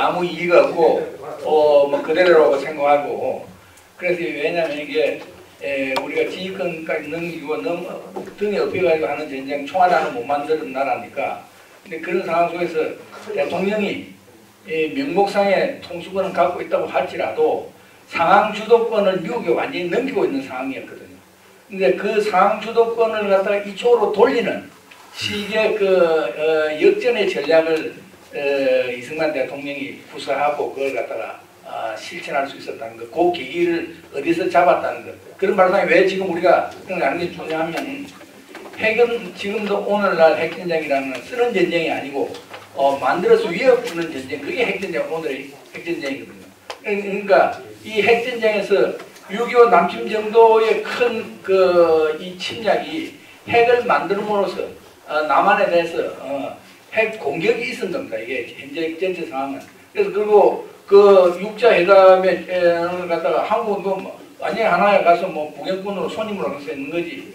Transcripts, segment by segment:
아무 이의가 없고 뭐 그대로라고 생각하고 그래서 왜냐하면 이게 우리가 지휘권까지 넘기고 등에 업혀가지고 하는 전쟁 총알하나 못 만드는 나라니까 근데 그런 상황 속에서 대통령이 명목상의 통수권을 갖고 있다고 할지라도 상황 주도권을 미국에 완전히 넘기고 있는 상황이었거든요. 근데 그 상황 주도권을 갖다가 이쪽으로 돌리는 시기의 그 역전의 전략을 이승만 대통령이 구사하고 그걸 갖다가 실천할 수 있었다는 것, 그 계기를 어디서 잡았다는 것. 그런 발상이 왜 지금 우리가 생각하는 게 중요하면 핵은 지금도 오늘날 핵전쟁이라는 쓰는 전쟁이 아니고 만들어서 위협 주는 전쟁, 그게 핵전쟁, 오늘의 핵전쟁이거든요. 그러니까 이 핵전쟁에서 6.25 남침 정도의 큰 이 침략이 핵을 만들므로써 남한에 대해서 핵 공격이 있었던 겁니다. 이게 현재 전체 상황은. 그래서 그리고 그 육자 회담에 갖다가 한국은 뭐 완전히 하나에 가서 뭐 구경꾼으로 손님으로 가서 있는 거지.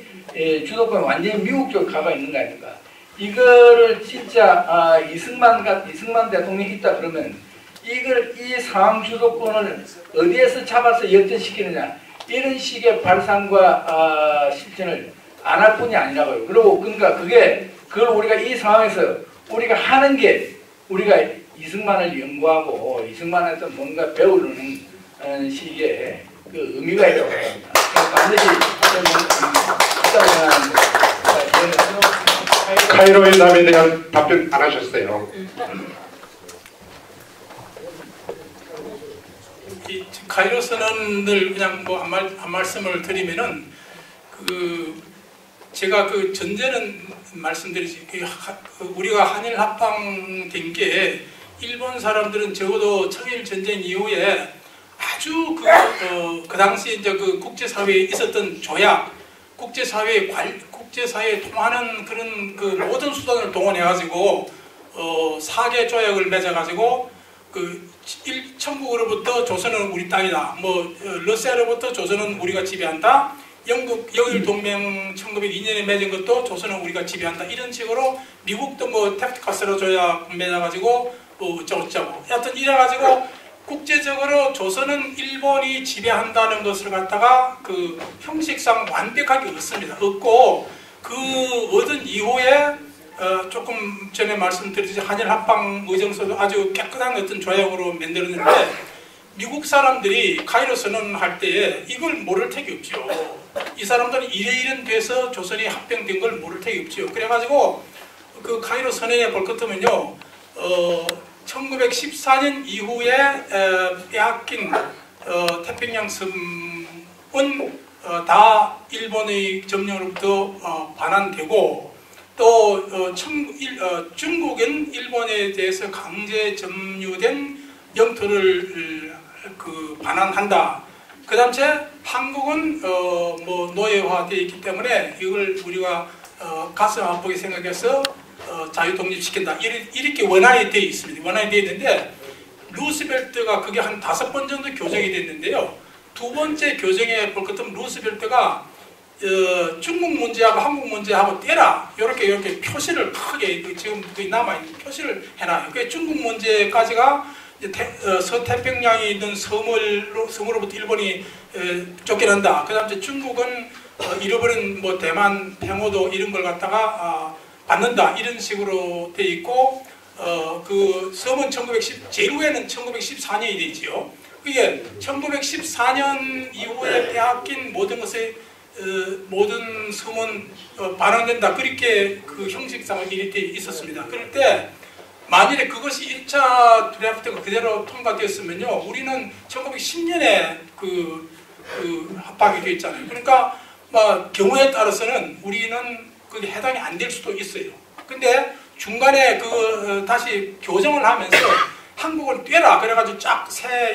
주도권이 완전히 미국 쪽에 가가 있는 거 아닙니까? 이거를 진짜 이승만 대통령이 있다 그러면 이 상황 주도권을 어디에서 잡아서 역전시키느냐 이런 식의 발상과 실천을 안 할 뿐이 아니라고요. 그리고 그러니까 그걸 우리가 이 상황에서 우리가 하는 게 우리가 이승만을 연구하고 이승만에서 뭔가 배우는 시기에 그 의미가 있다고 합니다. 반드시 있다고 생각합니다. 카이로 회담에 대한 답변 안 하셨어요. 이 카이로 선언을 그냥 뭐 한 말씀을 드리면은 제가 그 전제는 말씀드리지 우리가 한일 합방된 게 일본 사람들은 적어도 청일 전쟁 이후에 아주 그 당시 이제 그 국제사회에 있었던 조약, 국제사회에 통하는 그런 그 모든 수단을 동원해가지고 사개 조약을 맺어가지고 천국으로부터 조선은 우리 땅이다. 뭐 러시아로부터 조선은 우리가 지배한다. 영국 영일 동맹 1902년에 맺은 것도 조선은 우리가 지배한다. 이런 식으로 미국도 뭐 탭트카스로 조약 맺어가지고 뭐 어쩌고 하여튼 이래가지고 국제적으로 조선은 일본이 지배한다는 것을 갖다가 그 형식상 완벽하게 얻습니다. 얻고 그 얻은 이후에 조금 전에 말씀드렸듯이 한일 합방 의정서도 아주 깨끗한 어떤 조약으로 만들었는데 미국 사람들이 카이로 선언할 때에 이걸 모를 택이 없죠. 이 사람들은 이래 돼서 조선이 합병된 걸 모를 택이 없죠. 그래가지고 그 카이로 선언에 볼 것 같으면요, 1914년 이후에 빼앗긴 태평양 섬은 다 일본의 점령으로부터 반환되고 또 중국은 일본에 대해서 강제 점유된 영토를 반환한다. 그 다음에 한국은 뭐 노예화되어 있기 때문에 이걸 우리가 가슴 아프게 생각해서 자유 독립시킨다. 이렇게 원안이 되어 있습니다. 원안이 되어 있는데 루스벨트가 그게 한 5번 정도 교정이 됐는데요. 두 번째 교정에 볼 것 같으면 루스벨트가 중국 문제하고 한국 문제하고 떼라 이렇게 표시를 크게 지금 남아있는 표시를 해놔요. 그 중국 문제까지가 서태평양에 있는 섬으로부터 일본이 쫓겨난다. 그 다음에 중국은 잃어버린 뭐 대만, 팽오도 이런 걸 갖다가 받는다. 이런 식으로 돼 있고 그 섬은 제일 후에는 1914년이 되지요. 이게 1914년 이후에 빼앗긴 모든 것에 모든 섬은 반환된다. 그렇게 그 형식상을 이렇게 있었습니다. 그럴 때 만일에 그것이 1차 드래프트가 그대로 통과되었으면요, 우리는 1910년에 그 합방이 되어 있잖아요. 그러니까 경우에 따라서는 우리는 그게 해당이 안 될 수도 있어요. 근데 중간에 다시 교정을 하면서 한국을 떼라 그래가지고 쫙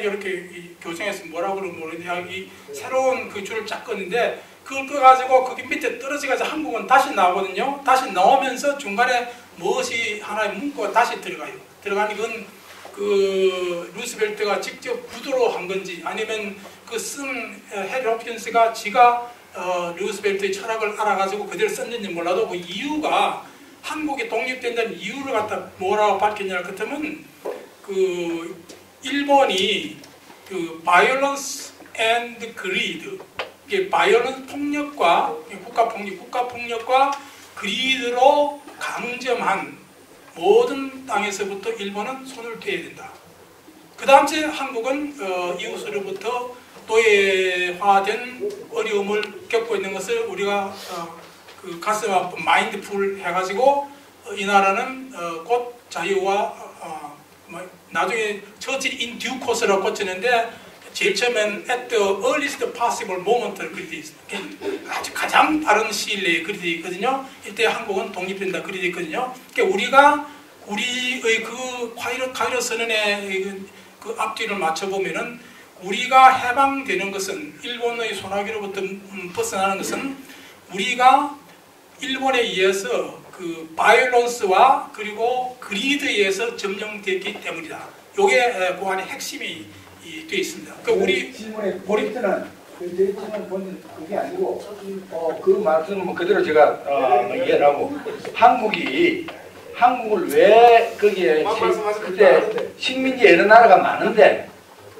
이렇게 교정해서 뭐라고 그러면 모르겠는데 이 새로운 그 줄을 쫙 껐는데 그걸 꺼가지고 거기 밑에 떨어져가지고 한국은 다시 나오거든요. 다시 나오면서 중간에 무엇이 하나의 문구가 다시 들어가요. 들어가는 건 그 루스벨트가 직접 구두로 한 건지 아니면 그 쓴 해리 홉킨스가 지가 루스벨트의 철학을 알아가지고 그대로 썼는지 몰라도 그 이유가 한국이 독립된다는 이유를 갖다 뭐라고 밝혔냐 같으면 그 일본이 그 violence and greed, 이게 violence 폭력과 국가 폭력과 greed로 강점한 모든 땅에서부터 일본은 손을 떼야 된다. 그 다음 주에 한국은 이웃으로부터 노예화된 어려움을 겪고 있는 것을 우리가 그 가슴 아픈 마인드풀 해가지고 이 나라는 곧 자유와 나중에 처칠 in due course라고 꽂히는데 제일 처음엔 at the earliest possible moment를 그리 돼 있어요. 아주 가장 빠른 시일 내에 그리 돼 있거든요. 이때 한국은 독립된다 그리 돼 있거든요. 그러니까 우리가 우리의 그 카이로 선언의 그 앞뒤를 맞춰보면은 우리가 해방되는 것은 일본의 소나기로부터 벗어나는 것은 우리가 일본에 의해서 그 바이올런스와 그리고 그리드에 의해서 점령됐기 때문이다. 이게 그 안에 핵심이 되어 있습니다. 그 우리 질문의 포인트는 제 질문 본인 그게 아니고 그 말씀은 그대로 제가 이해를 하고 한국을 왜 거기에 그때 식민지 여러 나라가 많은데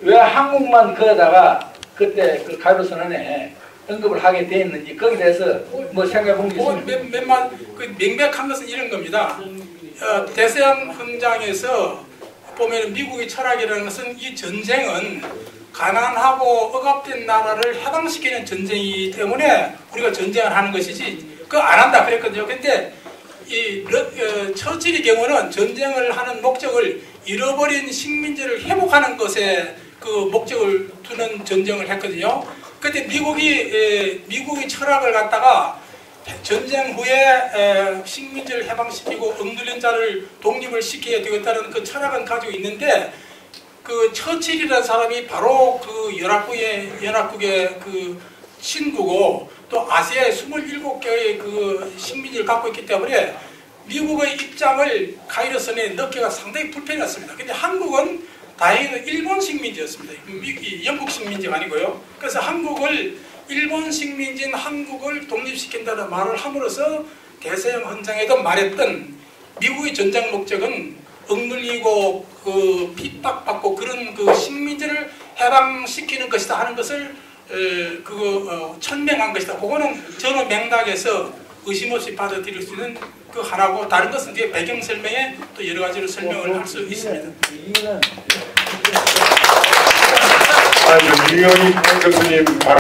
왜 한국만 거다가 그때 그 가이로 선언에 언급을 하게 되었는지 거기에 대해서 뭐 생각해 본 게 있습니까? 그 명백한 것은 이런 겁니다. 대서양 현장에서 보면 미국의 철학이라는 것은 이 전쟁은 가난하고 억압된 나라를 해방시키는 전쟁이기 때문에 우리가 전쟁을 하는 것이지 그거 안 한다 그랬거든요. 근데 이 처칠의 경우는 전쟁을 하는 목적을 잃어버린 식민지를 회복하는 것에 그 목적을 두는 전쟁을 했거든요. 그때 미국의 철학을 갖다가 전쟁 후에 식민지를 해방시키고 억눌린 자를 독립을 시켜야 되겠다는 그 철학은 가지고 있는데 그 처칠이라는 사람이 바로 그 연합국의 그 친구고 또 아시아에 27개의 그 식민지를 갖고 있기 때문에 미국의 입장을 가이로선에 넣기가 상당히 불편했습니다. 근데 한국은 다행히 일본 식민지였습니다. 영국 식민지가 아니고요. 그래서 일본 식민지인 한국을 독립시킨다는 말을 함으로써 대서양 현장에도 말했던 미국의 전쟁 목적은 억눌리고 그 핍박받고 그런 그 식민지를 해방시키는 것이다 하는 것을 천명한 것이다. 그거는 전후 맥락에서 의심 없이 받아들일 수 있는 그 하나고 다른 것은 뒤에 배경 설명에 또 여러 가지로 설명을 할 수 있습니다. 유영희 교수님